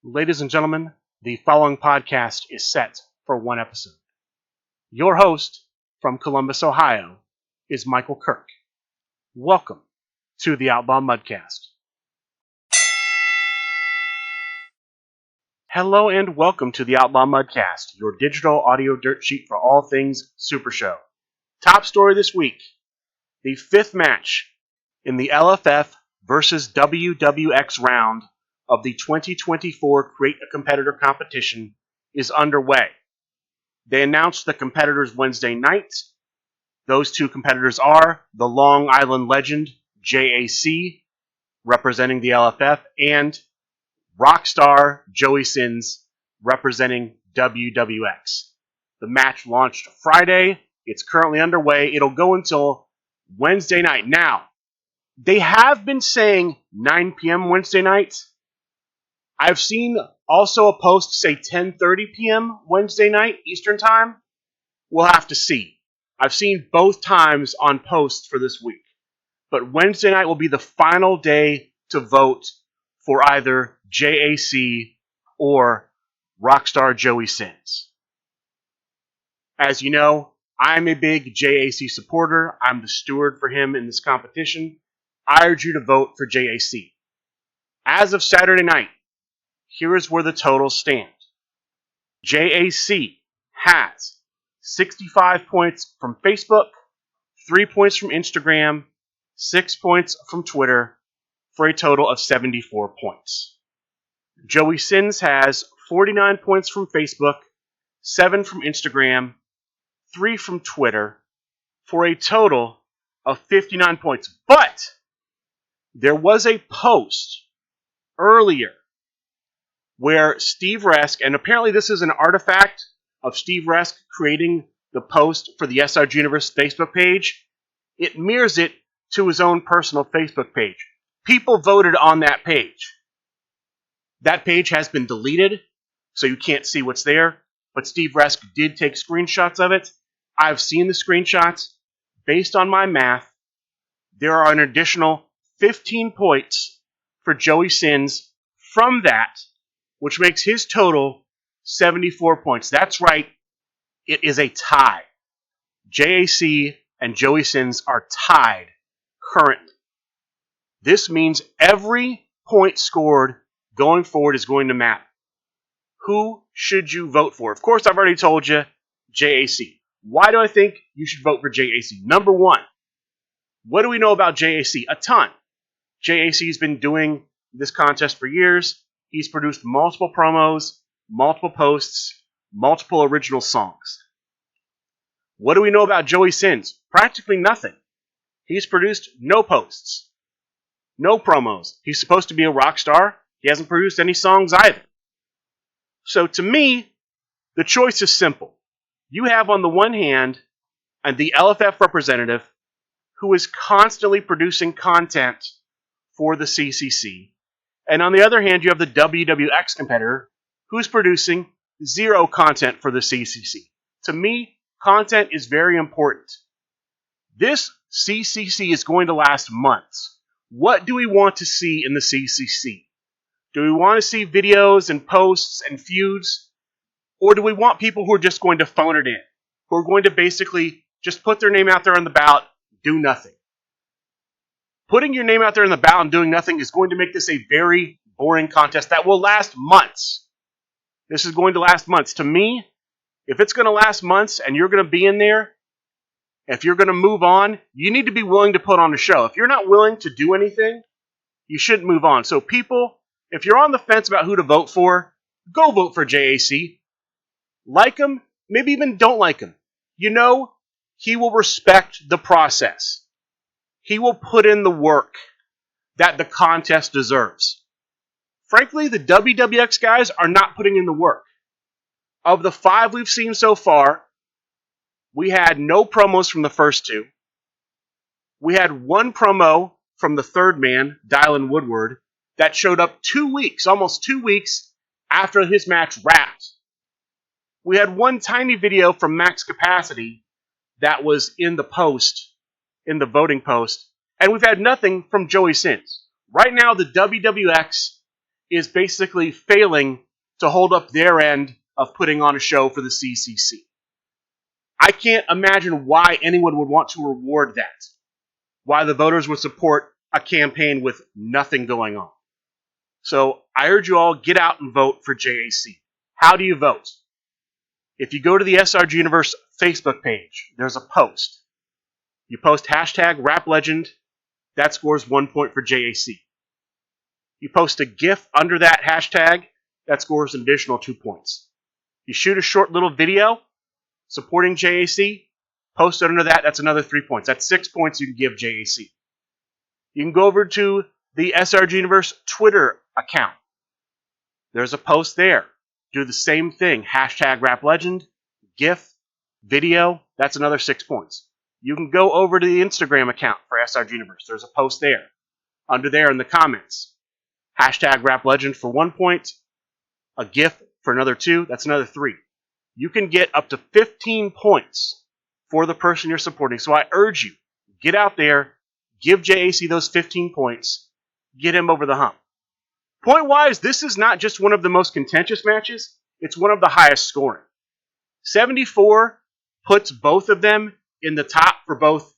Ladies and gentlemen, the following podcast is set for one episode. Your host from Columbus, Ohio, is Michael Kirk. Welcome to the Outlaw Mudcast. Hello and welcome to the Outlaw Mudcast, your digital audio dirt sheet for all things Super Show. Top story this week, the fifth match in the LFF versus WWX round of the 2024 Create a Competitor competition is underway. They announced the competitors Wednesday night. Those two competitors are the Long Island legend JAC, representing the LFF, and Rockstar Joey Sins, representing WWX. The match launched Friday. It's currently underway. It'll go until Wednesday night. Now, they have been saying 9 p.m. Wednesday night. I've seen also a post say 10:30 p.m. Wednesday night Eastern Time. We'll have to see. I've seen both times on posts for this week. But Wednesday night will be the final day to vote for either JAC or Rockstar Joey Sins. As you know, I'm a big JAC supporter. I'm the steward for him in this competition. I urge you to vote for JAC. As of Saturday night, here is where the totals stand. JAC has 65 points from Facebook, 3 points from Instagram, 6 points from Twitter, for a total of 74 points. Joey Sins has 49 points from Facebook, 7 from Instagram, 3 from Twitter, for a total of 59 points. But there was a post earlier where Steve Resk, and apparently this is an artifact of Steve Resk creating the post for the SRG Universe Facebook page. It mirrors it to his own personal Facebook page. People voted on that page. That page has been deleted, so you can't see what's there, but Steve Resk did take screenshots of it. I've seen the screenshots. Based on my math, there are an additional 15 points for Joey Sins from that, which makes his total 74 points. That's right, it is a tie. JAC and Joey Sins are tied currently. This means every point scored going forward is going to matter. Who should you vote for? Of course, I've already told you, JAC. Why do I think you should vote for JAC? Number one, what do we know about JAC? A ton. JAC's been doing this contest for years. He's produced multiple promos, multiple posts, multiple original songs. What do we know about Joey Sins? Practically nothing. He's produced no posts, no promos. He's supposed to be a rock star. He hasn't produced any songs either. So to me, the choice is simple. You have on the one hand the LFF representative who is constantly producing content for the CCC. And on the other hand, you have the WWX competitor who's producing zero content for the CCC. To me, content is very important. This CCC is going to last months. What do we want to see in the CCC? Do we want to see videos and posts and feuds? Or do we want people who are just going to phone it in? Who are going to basically just put their name out there on the ballot, do nothing? Putting your name out there in the ballot and doing nothing is going to make this a very boring contest that will last months. This is going to last months. To me, if it's going to last months and you're going to be in there, if you're going to move on, you need to be willing to put on a show. If you're not willing to do anything, you shouldn't move on. So people, if you're on the fence about who to vote for, go vote for JAC. Like him, maybe even don't like him. You know, he will respect the process. He will put in the work that the contest deserves. Frankly, the WWX guys are not putting in the work. Of the 5 we've seen so far, we had no promos from the first 2. We had 1 promo from the third man, Dylan Woodward, that showed up 2 weeks, almost 2 weeks after his match wrapped. We had 1 tiny video from Max Capacity that was in the post, in the voting post, and we've had nothing from Joey Sins. Right now, the WWX is basically failing to hold up their end of putting on a show for the CCC. I can't imagine why anyone would want to reward that. Why the voters would support a campaign with nothing going on. So I urge you all, get out and vote for JAC. How do you vote? If you go to the SRG Universe Facebook page, there's a post. You post hashtag rap legend, that scores 1 point for JAC. You post a GIF under that hashtag, that scores an additional 2 points. You shoot a short little video supporting JAC, post it under that, that's another 3 points. That's 6 points you can give JAC. You can go over to the SRG Universe Twitter account. There's a post there. Do the same thing. Hashtag rap legend, GIF, video, that's another 6 points. You can go over to the Instagram account for SRG Universe. There's a post there. Under there in the comments. Hashtag rap legend for 1 point, a GIF for another 2, that's another 3. You can get up to 15 points for the person you're supporting. So I urge you, get out there, give JAC those 15 points, get him over the hump. Point-wise, this is not just one of the most contentious matches, it's one of the highest scoring. 74 puts both of them in the top for both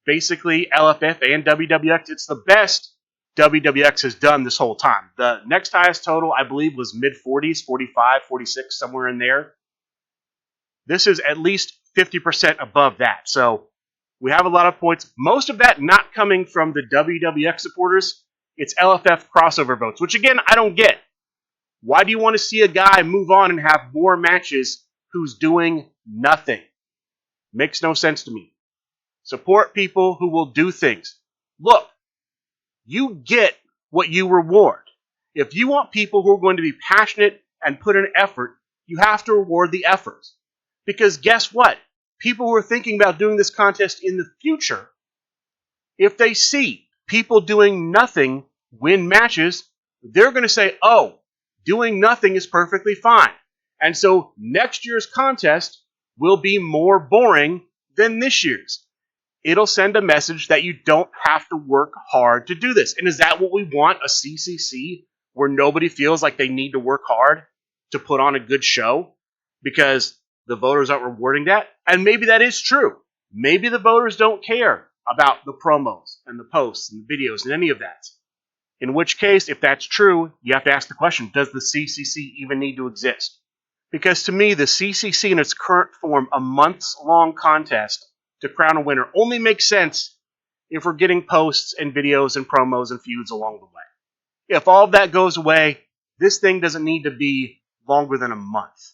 basically LFF and WWX. It's the best WWX has done this whole time. The next highest total, I believe, was mid-40s, 45, 46, somewhere in there. This is at least 50% above that. So we have a lot of points. Most of that not coming from the WWX supporters. It's LFF crossover votes, which again, I don't get. Why do you want to see a guy move on and have more matches who's doing nothing? Makes no sense to me. Support people who will do things. Look, you get what you reward. If you want people who are going to be passionate and put in effort, you have to reward the effort. Because guess what? People who are thinking about doing this contest in the future, if they see people doing nothing win matches, they're going to say, oh, doing nothing is perfectly fine. And so next year's contest will be more boring than this year's. It'll send a message that you don't have to work hard to do this. And is that what we want, a CCC where nobody feels like they need to work hard to put on a good show because the voters aren't rewarding that? And maybe that is true. Maybe the voters don't care about the promos and the posts and the videos and any of that. In which case, if that's true, you have to ask the question, does the CCC even need to exist? Because to me, the CCC in its current form, a months-long contest to crown a winner, only makes sense if we're getting posts and videos and promos and feuds along the way. If all of that goes away, this thing doesn't need to be longer than a month.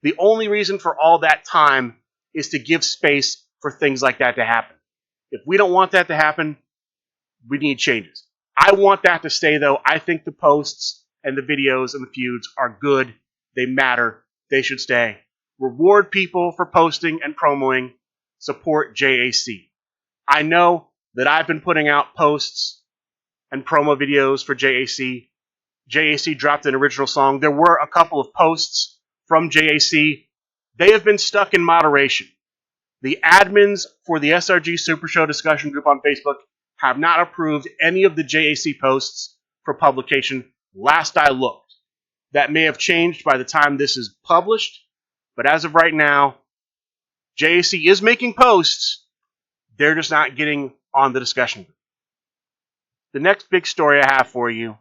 The only reason for all that time is to give space for things like that to happen. If we don't want that to happen, we need changes. I want that to stay, though. I think the posts and the videos and the feuds are good. They matter. They should stay. Reward people for posting and promoting. Support JAC. I know that I've been putting out posts and promo videos for JAC. JAC dropped an original song. There were a couple of posts from JAC. They have been stuck in moderation. The admins for the SRG Super Show discussion group on Facebook have not approved any of the JAC posts for publication last I looked. That may have changed by the time this is published, but as of right now, JAC is making posts. They're just not getting on the discussion group. The next big story I have for you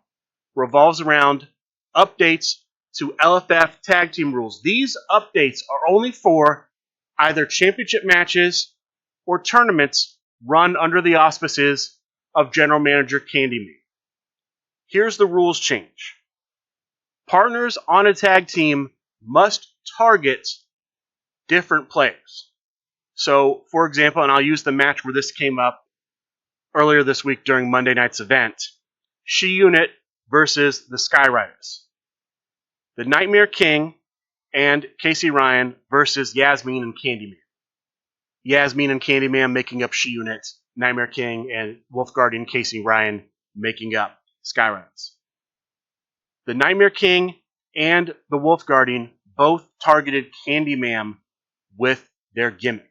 revolves around updates to LFF tag team rules. These updates are only for either championship matches or tournaments run under the auspices of General Manager Candyman. Here's the rules change. Partners on a tag team must target different players. So, for example, and I'll use the match where this came up earlier this week during Monday night's event, She Unit versus the Skyriders. The Nightmare King and Casey Ryan versus Yasmin and Candyman. Yasmin and Candyman making up She Unit, Nightmare King and Wolf Guardian Casey Ryan making up Skyriders. The Nightmare King and the Wolf Guardian both targeted Candyman with their gimmick.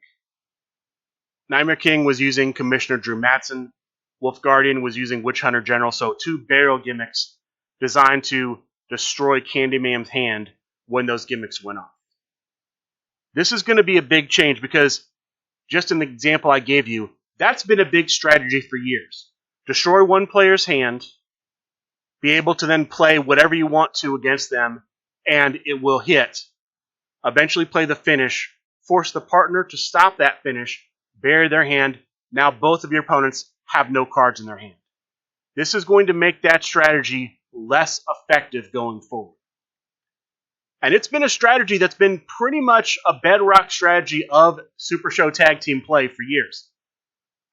Nightmare King was using Commissioner Drew Matson. Wolf Guardian was using Witch Hunter General, so two burial gimmicks designed to destroy Candyman's hand when those gimmicks went off. This is going to be a big change because, just an example I gave you, that's been a big strategy for years. Destroy one player's hand, be able to then play whatever you want to against them, and it will hit. Eventually play the finish, force the partner to stop that finish, bury their hand. Now both of your opponents have no cards in their hand. This is going to make that strategy less effective going forward. And it's been a strategy that's been pretty much a bedrock strategy of Super Show tag team play for years.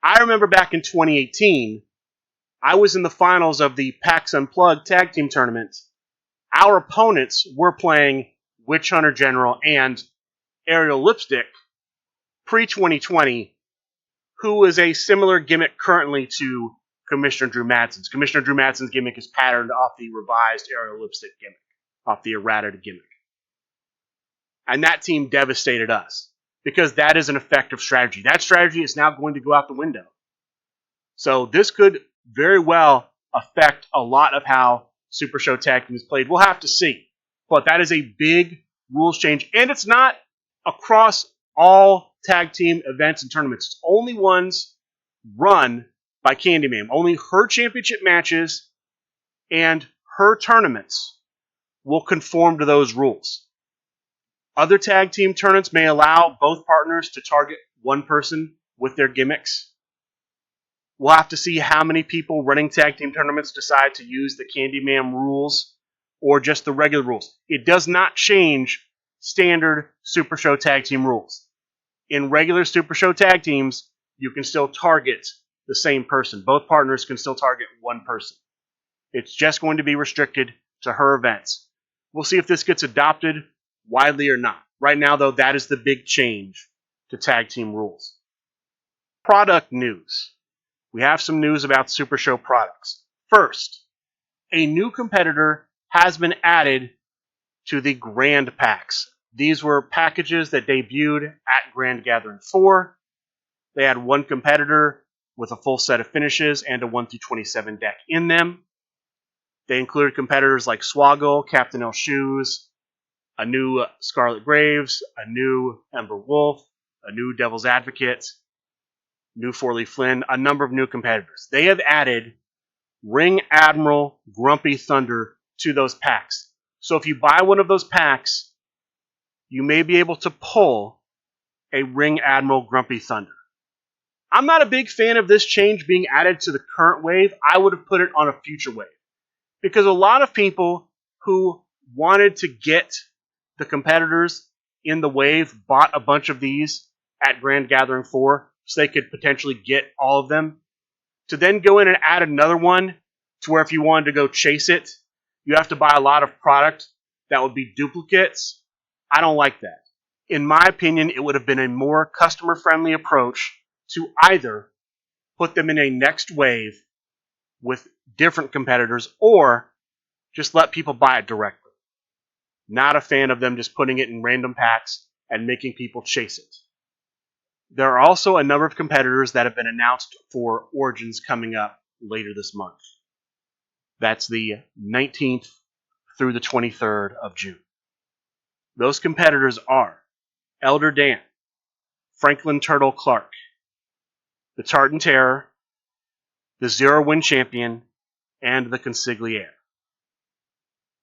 I remember back in 2018, I was in the finals of the PAX Unplugged tag team tournament. Our opponents were playing Witch Hunter General and Aerial Lipstick pre-2020, who is a similar gimmick currently to Commissioner Drew Madson's. Commissioner Drew Madson's gimmick is patterned off the revised Aerial Lipstick gimmick, off the errata gimmick. And that team devastated us because that is an effective strategy. That strategy is now going to go out the window. So this could very well affect a lot of how Super Show tag team is played. We'll have to see. But that is a big rules change. And it's not across all tag team events and tournaments. It's only ones run by Candyman. Only her championship matches and her tournaments will conform to those rules. Other tag team tournaments may allow both partners to target one person with their gimmicks. We'll have to see how many people running tag team tournaments decide to use the Candyman rules or just the regular rules. It does not change standard Super Show tag team rules. In regular Super Show tag teams, you can still target the same person. Both partners can still target one person. It's just going to be restricted to her events. We'll see if this gets adopted widely or not. Right now, though, that is the big change to tag team rules. Product news. We have some news about Super Show products. First, a new competitor has been added to the Grand Packs. These were packages that debuted at Grand Gathering 4. They had one competitor with a full set of finishes and a 1-27 deck in them. They included competitors like Swoggle, Captain L Shoes, a new Scarlet Graves, a new Ember Wolf, a new Devil's Advocate, new Forley Flynn, a number of new competitors. They have added Ring Admiral Grumpy Thunder to those packs. So if you buy one of those packs, you may be able to pull a Ring Admiral Grumpy Thunder. I'm not a big fan of this change being added to the current wave. I would have put it on a future wave. Because a lot of people who wanted to get the competitors in the wave bought a bunch of these at Grand Gathering 4 so they could potentially get all of them. To then go in and add another one to where if you wanted to go chase it, you have to buy a lot of product that would be duplicates. I don't like that. In my opinion, it would have been a more customer-friendly approach to either put them in a next wave with different competitors or just let people buy it directly. Not a fan of them just putting it in random packs and making people chase it. There are also a number of competitors that have been announced for Origins coming up later this month. That's the 19th through the 23rd of June. Those competitors are Elder Dan, Franklin Turtle Clark, the Tartan Terror, the Zero Win Champion, and the Consigliere.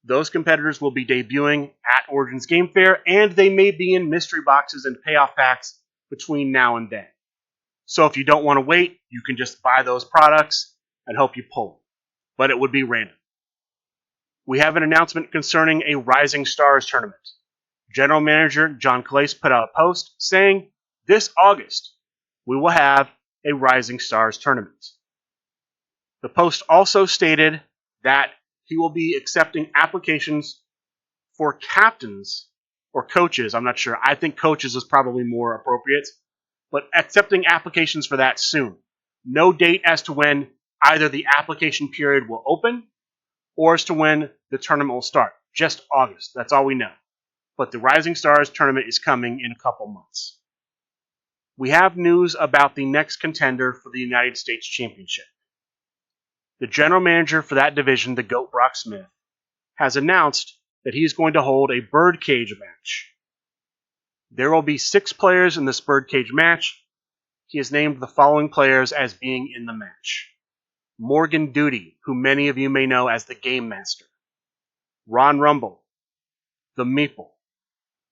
Those competitors will be debuting at Origins Game Fair, and they may be in mystery boxes and payoff packs between now and then. So if you don't want to wait, you can just buy those products and hope you pull them. But it would be random. We have an announcement concerning a Rising Stars tournament. General Manager John Calais put out a post saying this August we will have a Rising Stars tournament. The post also stated that he will be accepting applications for captains or coaches. I'm not sure. I think coaches is probably more appropriate, but accepting applications for that soon. No date as to when either the application period will open or as to when the tournament will start. Just August. That's all we know. But the Rising Stars tournament is coming in a couple months. We have news about the next contender for the United States Championship. The general manager for that division, the GOAT Brock Smith, has announced that he's going to hold a birdcage match. There will be 6 players in this birdcage match. He has named the following players as being in the match: Morgan Duty, who many of you may know as the Game Master; Ron Rumble, the Meeple,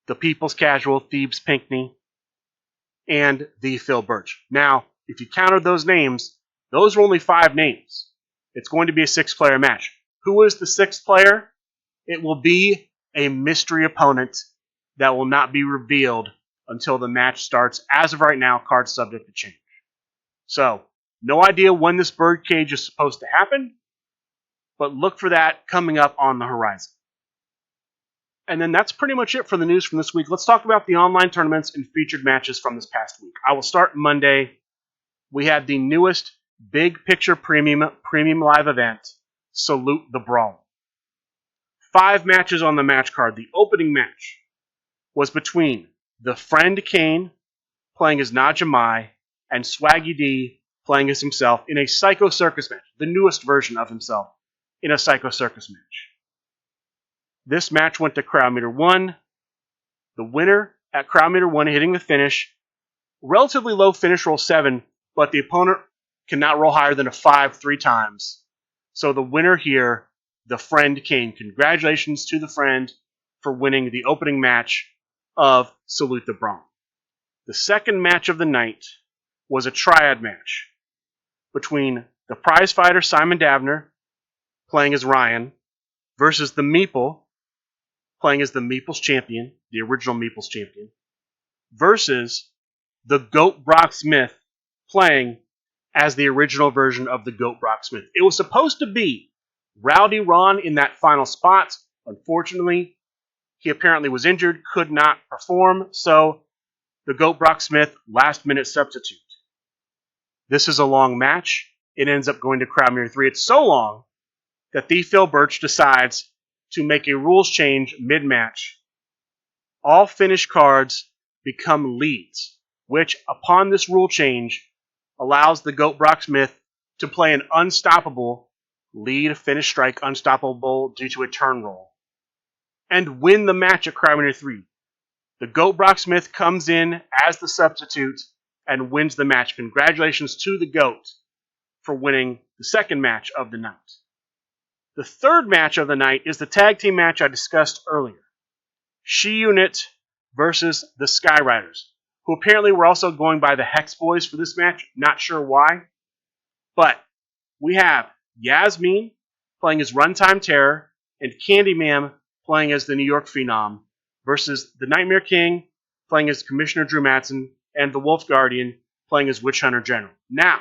the People's Casual Thebes Pinckney, and the Phil Birch. Now, if you counted those names, those are only 5 names. It's going to be a 6-player match. Who is the 6th player? It will be a mystery opponent that will not be revealed until the match starts. As of right now, cards subject to change. So, no idea when this birdcage is supposed to happen, but look for that coming up on the horizon. And then that's pretty much it for the news from this week. Let's talk about the online tournaments and featured matches from this past week. I will start Monday. We had the newest Big Picture Premium Live event, Salute the Brawl. 5 matches on the match card. The opening match was between the Friend Kane, playing as Najamai, and Swaggy D, playing as himself in a Psycho Circus match, the newest version of himself in a Psycho Circus match. This match went to crowd meter 1. The winner at crowd meter 1 hitting the finish, relatively low finish roll 7, but the opponent cannot roll higher than a 5 3 times. So the winner here, the Friend Kane. Congratulations to the Friend for winning the opening match of Salute the Brawl. The second match of the night was a triad match between the prize fighter Simon Davner, playing as Ryan, versus the Meeple, playing as the Meeple's champion, the original Meeple's champion, versus the Goat Brock Smith, playing as the original version of the Goat Brock Smith. It was supposed to be Rowdy Ron in that final spot. Unfortunately, he apparently was injured, could not perform, so the Goat Brock Smith last-minute substitute. This is a long match. It ends up going to crowd meter 3. It's so long that the Phil Birch decides to make a rules change mid-match. All finished cards become leads, which, upon this rule change, allows the Goat Brock Smith to play an unstoppable lead, finish, strike, unstoppable due to a turn roll, and win the match at crowd meter 3. The Goat Brock Smith comes in as the substitute and wins the match. Congratulations to the Goat for winning the second match of the night. The third match of the night is the tag team match I discussed earlier. She-Unit versus the Skyriders, who apparently were also going by the Hex Boys for this match. Not sure why. But we have Yasmin playing as Runtime Terror and Candyman playing as the New York Phenom versus the Nightmare King playing as Commissioner Drew Matson and the Wolf Guardian playing as Witch Hunter General. Now,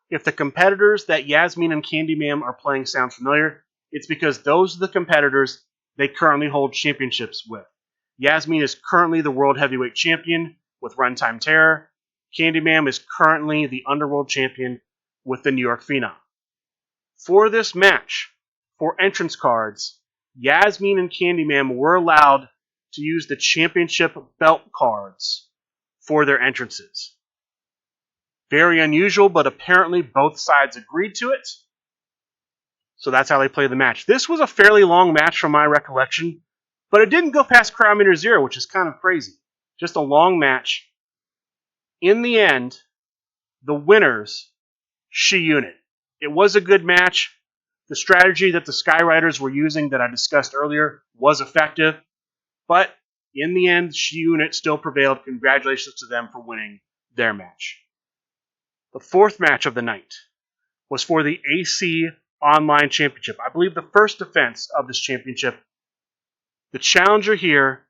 if the competitors that Yasmin and Candyman are playing sound familiar, it's because those are the competitors they currently hold championships with. Yasmin is currently the World Heavyweight Champion with Runtime Terror. Candyman is currently the Underworld Champion with the New York Phenom. For this match, for entrance cards, Yasmin and Candyman were allowed to use the championship belt cards for their entrances. Very unusual, but apparently both sides agreed to it. So that's how they played the match. This was a fairly long match from my recollection, but it didn't go past crowd meter 0, which is kind of crazy. Just a long match. In the end, the winners, She-Unit. It was a good match. The strategy that the Skyriders were using that I discussed earlier was effective, but in the end, She-Unit still prevailed. Congratulations to them for winning their match. The fourth match of the night was for the AC Online Championship. I believe the first defense of this championship. The challenger here,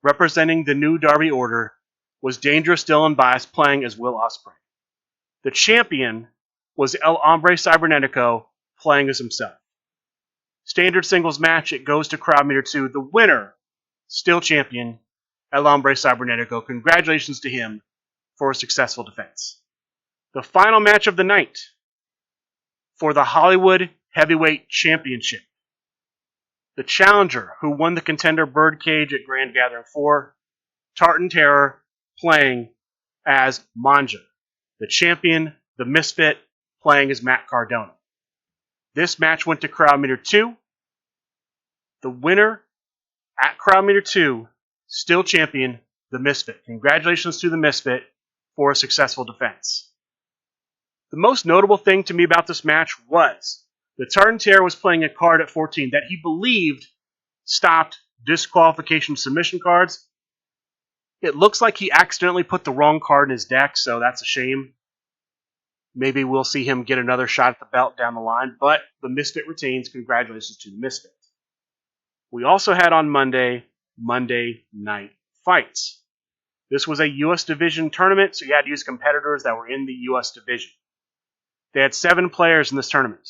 representing the New Darby Order, was Dangerous Dylan Bias playing as Will Ospreay. The champion was El Hombre Cybernetico playing as himself. Standard singles match, it goes to crowd meter 2. The winner, still champion, El Hombre Cybernetico. Congratulations to him for a successful defense. The final match of the night for the Hollywood Heavyweight Championship. The challenger, who won the Contender Birdcage at Grand Gathering 4, Tartan Terror, playing as Manja. The champion, the Misfit, playing as Matt Cardona. This match went to crowd meter 2. The winner at Crowd Meter 2, still champion, the Misfit. Congratulations to the Misfit for a successful defense. The most notable thing to me about this match was the Tartan Terror was playing a card at 14 that he believed stopped disqualification submission cards. It looks like he accidentally put the wrong card in his deck, so that's a shame. Maybe we'll see him get another shot at the belt down the line, but the Misfit retains. Congratulations to the Misfit. We also had on Monday Night Fights. This was a U.S. Division tournament, so you had to use competitors that were in the U.S. Division. They had 7 players in this tournament.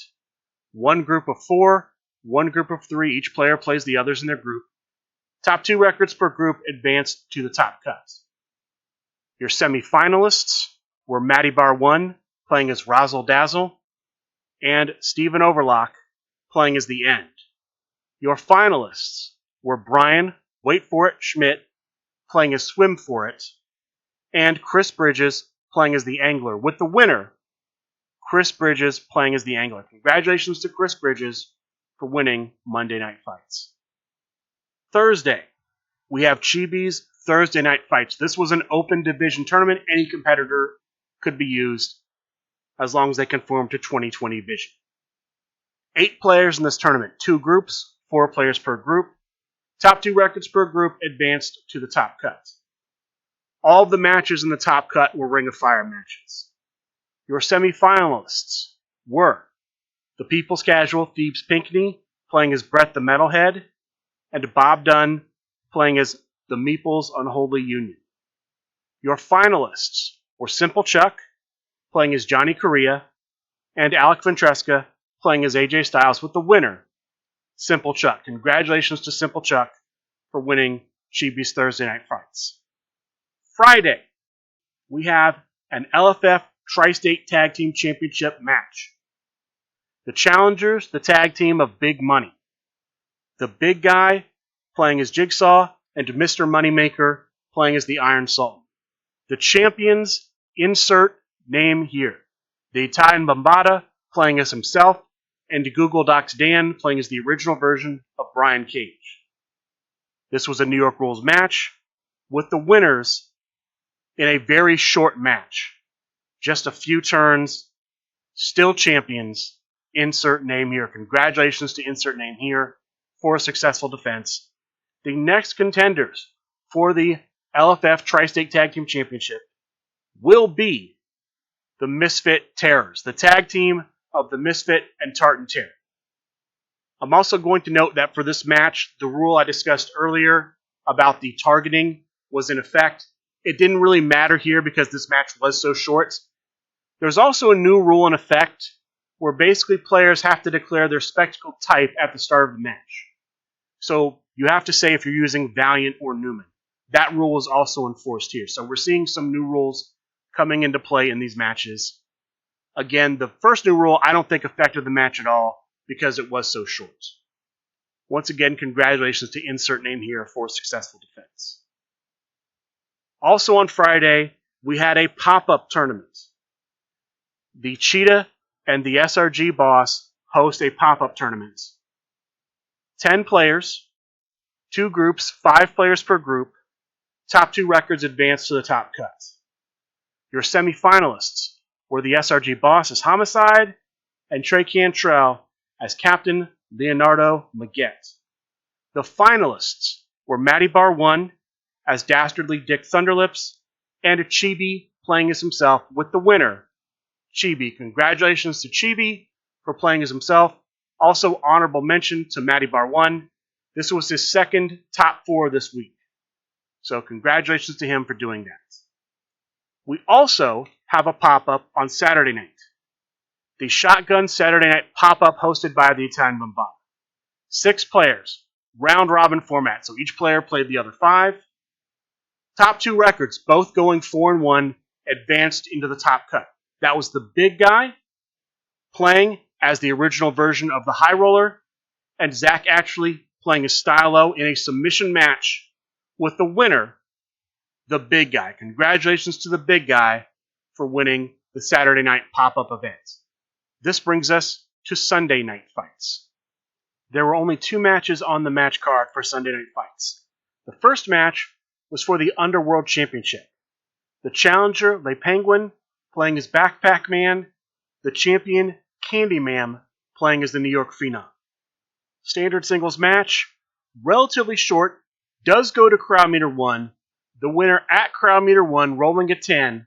1 group of 4, 1 group of 3. Each player plays the others in their group. Top 2 records per group advanced to the top cut. Your semifinalists were Matty Bar 1 playing as Razzle Dazzle and Steven Overlock playing as the End. Your finalists were Brian, wait for it, Schmidt playing as Swim for It, and Chris Bridges playing as the Angler, with the winner, Chris Bridges playing as the Angler. Congratulations to Chris Bridges for winning Monday Night Fights. Thursday, we have Chibi's Thursday Night Fights. This was an open division tournament. Any competitor could be used as long as they conform to 2020 vision. 8 players in this tournament, 2 groups, 4 players per group. Top 2 records per group advanced to the top cut. All of the matches in the top cut were Ring of Fire matches. Your semifinalists were the People's Casual Thebes Pinkney playing as Brett the Metalhead, and Bob Dunn playing as the Meeples Unholy Union. Your finalists were Simple Chuck playing as Johnny Correa, and Alec Ventresca playing as AJ Styles, with the winner, Simple Chuck. Congratulations to Simple Chuck for winning Chibi's Thursday Night Fights. Friday, we have an LFF Tri-State Tag Team Championship match. The challengers, the tag team of Big Money. The big guy playing as Jigsaw, and Mr. Moneymaker playing as the Iron Sultan. The champions, insert name here. The Italian Bombada playing as himself, and Google Docs Dan playing as the original version of Brian Cage. This was a New York Rules match, with the winners in a very short match. Just a few turns, still champions, insert name here. Congratulations to insert name here for a successful defense. The next contenders for the LFF Tri-State Tag Team Championship will be the Misfit Terrors, the tag team of the Misfit and Tartan Terror. I'm also going to note that for this match, the rule I discussed earlier about the targeting was in effect. It didn't really matter here because this match was so short. There's also a new rule in effect where basically players have to declare their spectacle type at the start of the match. So you have to say if you're using Valiant or Newman. That rule is also enforced here. So we're seeing some new rules coming into play in these matches. Again, the first new rule I don't think affected the match at all because it was so short. Once again, congratulations to insert name here for a successful defense. Also on Friday, we had a pop-up tournament. The Cheetah and the SRG Boss host a pop-up tournament. 10 players, 2 groups, 5 players per group. Top 2 records advance to the top cut. Your semifinalists were the SRG Boss as Homicide and Trey Cantrell as Captain Leonardo Maggette. The finalists were Matty Bar 1 as Dastardly Dick Thunderlips and Chibi playing as himself, with the winner, Chibi. Congratulations to Chibi for playing as himself. Also, honorable mention to Matty Bar 1. This was his second top 4 this week. So congratulations to him for doing that. We also have a pop-up on Saturday night. The Shotgun Saturday Night pop-up hosted by the Italian Bombada. 6 players, round-robin format, so each player played the other 5. Top 2 records, both going 4-1, advanced into the top cut. That was the big guy playing as the original version of the High Roller, and Zach actually playing as Stylo in a submission match with the winner, the big guy. Congratulations to the big guy for winning the Saturday night pop-up event. This brings us to Sunday night fights. there were only 2 matches on the match card for Sunday Night Fights. The first match was for the Underworld Championship. The challenger, Le Penguin, playing as Backpack Man. The champion, Candyman, playing as the New York Phenom. Standard singles match, relatively short, does go to crowd meter 1. The winner at crowd meter 1, rolling at 10,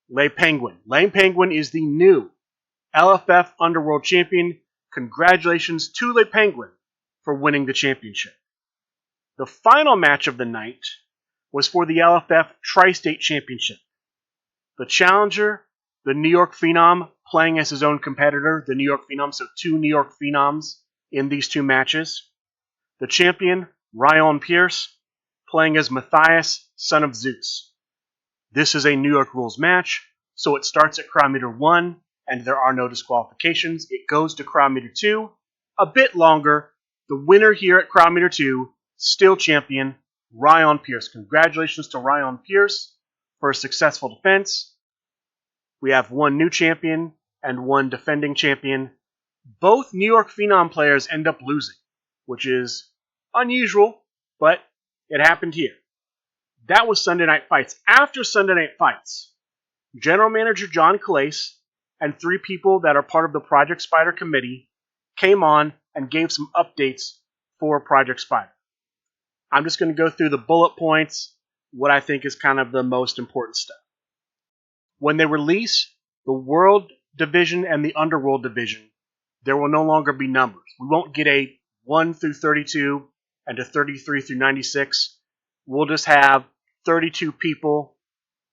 Le Penguin. Le Penguin is the new LFF Underworld Champion. Congratulations to Le Penguin for winning the championship. The final match of the night was for the LFF Tri-State Championship. The challenger, the New York Phenom, playing as his own competitor, the New York Phenom, so 2 New York Phenoms in these 2 matches. The champion, Ryan Pierce, playing as Matthias, son of Zeus. This is a New York rules match, so it starts at crowd meter 1, and there are no disqualifications. It goes to crowd meter 2, a bit longer. The winner here at crowd meter 2, still champion, Ryan Pierce. Congratulations to Ryan Pierce for a successful defense. We have 1 new champion and 1 defending champion. Both New York Phenom players end up losing, which is unusual, but it happened here. That was Sunday Night Fights. After Sunday Night Fights, General Manager John Calais and 3 people that are part of the Project Spider committee came on and gave some updates for Project Spider. I'm just going to go through the bullet points, what I think is kind of the most important stuff. When they release the World Division and the Underworld Division, there will no longer be numbers. We won't get a 1 through 32 and a 33 through 96. We'll just have 32 people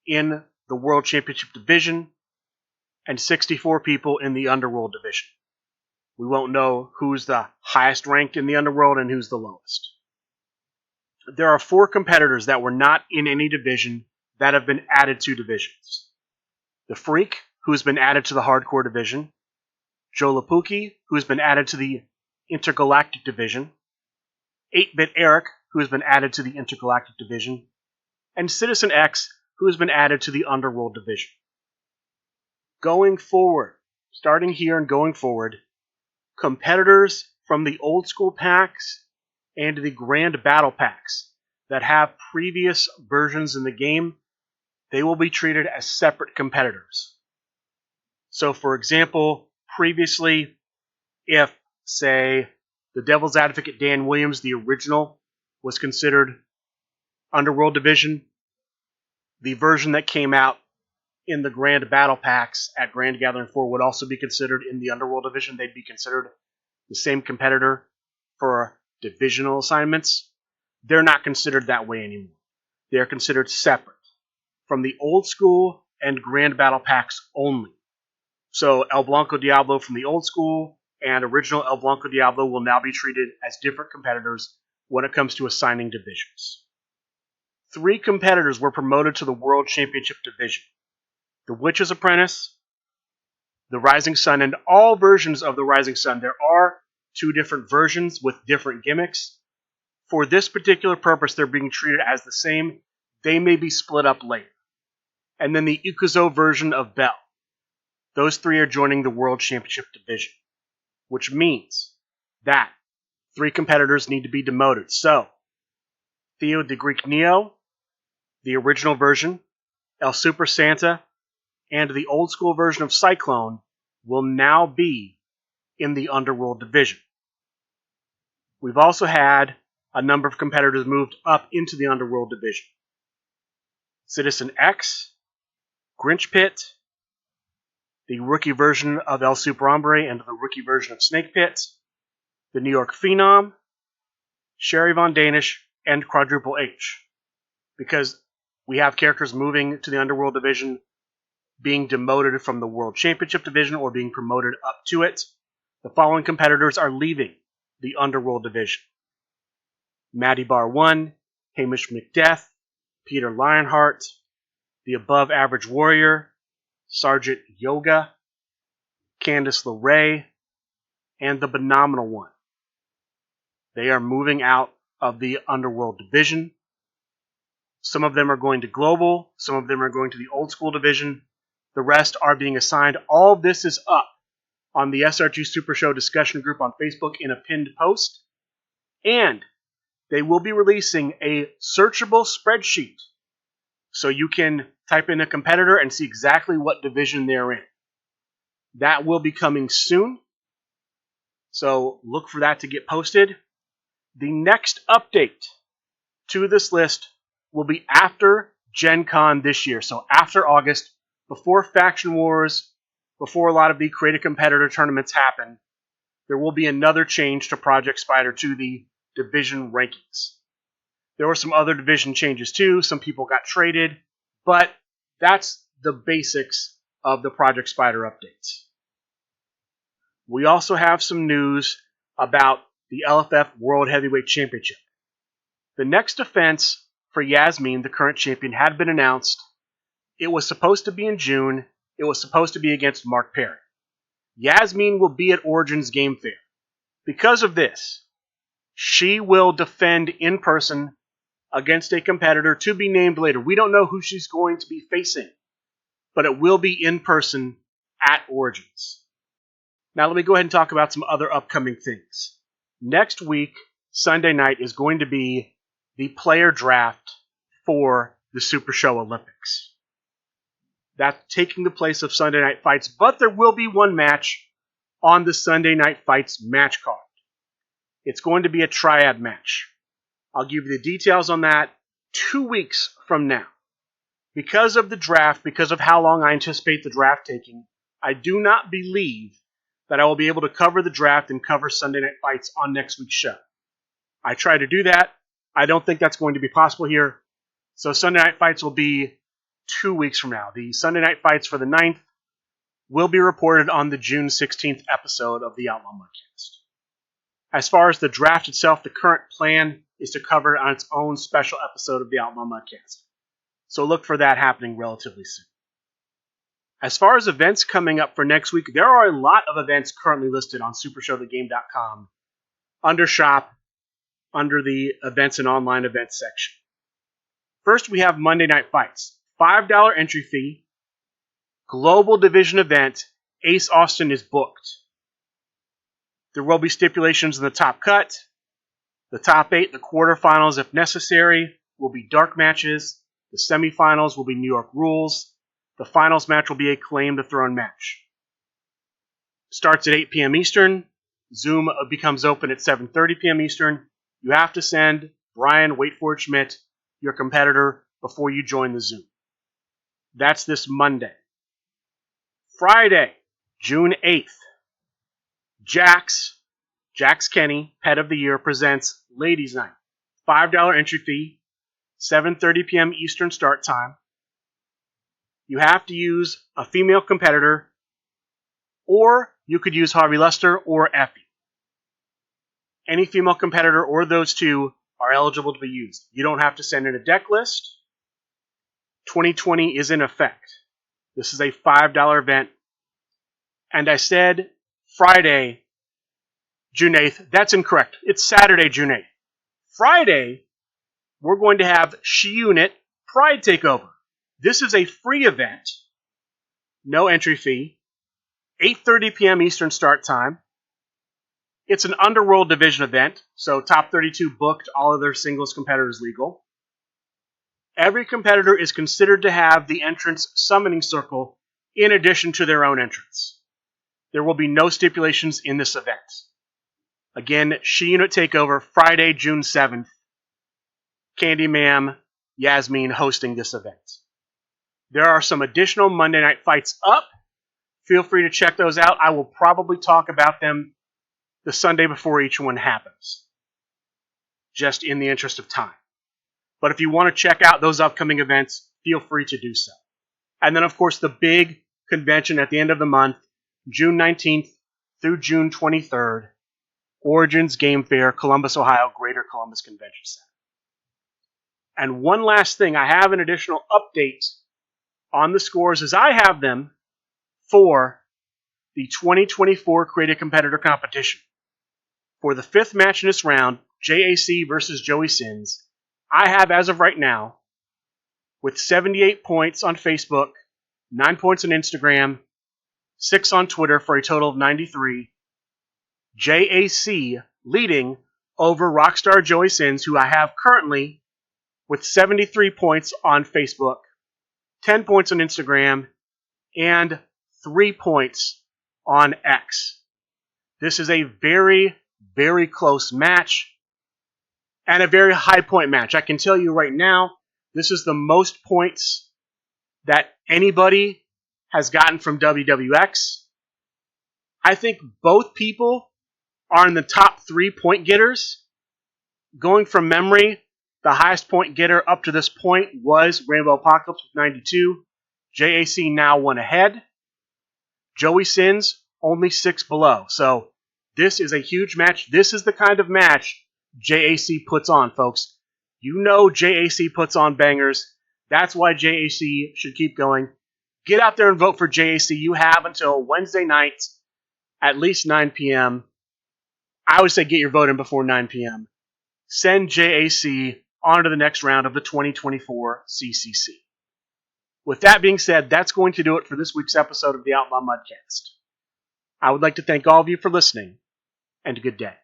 in the World Championship Division and 64 people in the Underworld Division. We won't know who's the highest ranked in the Underworld and who's the lowest. There are 4 competitors that were not in any division that have been added to divisions. The Freak, who has been added to the Hardcore Division. Joe Lapuki, who has been added to the Intergalactic Division. 8-Bit Eric, who has been added to the Intergalactic Division. And Citizen X, who has been added to the Underworld Division. Going forward, starting here and going forward, competitors from the old school packs and the Grand Battle packs that have previous versions in the game, they will be treated as separate competitors. So, for example, previously, if, say, the Devil's Advocate Dan Williams, the original, was considered Underworld Division, the version that came out in the Grand Battle packs at Grand Gathering 4 would also be considered in the Underworld Division. They'd be considered the same competitor for divisional assignments. They're not considered that way anymore. They're considered separate from the old school and Grand Battle packs only. So El Blanco Diablo from the old school and original El Blanco Diablo will now be treated as different competitors when it comes to assigning divisions. 3 competitors were promoted to the World Championship Division. The Witch's Apprentice, the Rising Sun, and all versions of the Rising Sun. There are 2 different versions with different gimmicks. For this particular purpose, they're being treated as the same. They may be split up later. And then the Ikuzo version of Bell. Those 3 are joining the World Championship Division, which means that 3 competitors need to be demoted. So, Theo the Greek Neo, the original version, El Super Santa, and the old school version of Cyclone will now be in the Underworld Division. We've also had a number of competitors moved up into the Underworld Division. Citizen X, Grinch Pit, the rookie version of El Super Hombre and the rookie version of Snake Pit, the New York Phenom, Sherry Von Danish, and Quadruple H. Because we have characters moving to the Underworld Division, being demoted from the World Championship Division or being promoted up to it, the following competitors are leaving the Underworld Division. Matty Bar 1, Hamish McDeath, Peter Lionheart, the Above Average Warrior, Sergeant Yoga, Candice LeRae, and the Phenomenal One. They are moving out of the Underworld Division. Some of them are going to Global, some of them are going to the Old School Division. The rest are being assigned. All of this is up on the SRG Super Show discussion group on Facebook in a pinned post. And they will be releasing a searchable spreadsheet so you can type in a competitor and see exactly what division they're in. That will be coming soon, so look for that to get posted. The next update to this list will be after Gen Con this year, so after August, before Faction Wars, before a lot of the creative competitor tournaments happen, there will be another change to Project Spider to the division rankings. There were some other division changes too. Some people got traded, but that's the basics of the Project Spider updates. We also have some news about the LFF World Heavyweight Championship. The next defense for Yasmin, the current champion, had been announced. It was supposed to be in June. It was supposed to be against Mark Perry. Yasmin will be at Origins Game Fair. Because of this, she will defend in person against a competitor to be named later. We don't know who she's going to be facing, but it will be in person at Origins. Now let me go ahead and talk about some other upcoming things. Next week, Sunday night, is going to be the player draft for the Super Show Olympics. That's taking the place of Sunday Night Fights, but there will be one match on the Sunday Night Fights match card. It's going to be a triad match. I'll give you the details on that 2 weeks from now. Because of the draft, because of how long I anticipate the draft taking, I do not believe that I will be able to cover the draft and cover Sunday Night Fights on next week's show. I try to do that. I don't think that's going to be possible here. So Sunday Night Fights will be 2 weeks from now. The Sunday Night Fights for the 9th will be reported on the June 16th episode of the Outlaw Mudcast. As far as the draft itself, the current plan is to cover it on its own special episode of the Outlaw Mudcast. So look for that happening relatively soon. As far as events coming up for next week, there are a lot of events currently listed on SuperShowTheGame.com under Shop, under the Events and Online Events section. First, we have Monday Night Fights. $5 entry fee, global division event. Ace Austin is booked. There will be stipulations in the top cut. The top 8, the quarterfinals, if necessary, will be dark matches. The semifinals will be New York rules. The finals match will be a claim to throne match. Starts at 8 p.m. Eastern. Zoom becomes open at 7:30 p.m. Eastern. You have to send Brian Waitford Schmidt, your competitor, before you join the Zoom. That's this Monday. Friday, June 8th. Jax Kenny, Pet of the Year, presents Ladies Night. $5 entry fee, 7:30 p.m. Eastern start time. You have to use a female competitor, or you could use Harvey Lester or Effie. Any female competitor or those two are eligible to be used. You don't have to send in a deck list. 2020 is in effect. This is a $5 event. And I said Friday, June 8th. That's incorrect. It's Saturday, June 8th. Friday, we're going to have She-Unit Pride Takeover. This is a free event. No entry fee. 8:30 p.m. Eastern start time. It's an Underworld Division event, so top 32 booked, all of their singles competitors legal. Every competitor is considered to have the entrance summoning circle in addition to their own entrance. There will be no stipulations in this event. Again, She-Unit Takeover, Friday, June 7th. Candy Ma'am, Yasmin hosting this event. There are some additional Monday Night Fights up. Feel free to check those out. I will probably talk about them the Sunday before each one happens, just in the interest of time. But if you want to check out those upcoming events, feel free to do so. And then, of course, the big convention at the end of the month, June 19th through June 23rd, Origins Game Fair, Columbus, Ohio, Greater Columbus Convention Center. And one last thing, I have an additional update on the scores as I have them for the 2024 Creative Competitor Competition. For the 5th match in this round, JAC versus Joey Sins, I have, as of right now, with 78 points on Facebook, 9 points on Instagram, 6 on Twitter for a total of 93. JAC leading over Rockstar Joey Sins, who I have currently with 73 points on Facebook, 10 points on Instagram, and 3 points on X. This is a very, very close match and a very high point match. I can tell you right now, this is the most points that anybody has gotten from WWX. I think both people are in the top 3 point getters. Going from memory, the highest point getter up to this point was Rainbow Apocalypse with 92. JAC now 1 ahead. Joey Sins only 6 below. So this is a huge match. This is the kind of match JAC puts on, folks. You know JAC puts on bangers. That's why JAC should keep going. Get out there and vote for JAC. You have until Wednesday night, at least 9 p.m. I would say get your vote in before 9 p.m. Send JAC on to the next round of the 2024 CCC. With that being said, that's going to do it for this week's episode of the Outlaw Mudcast. I would like to thank all of you for listening, and a good day.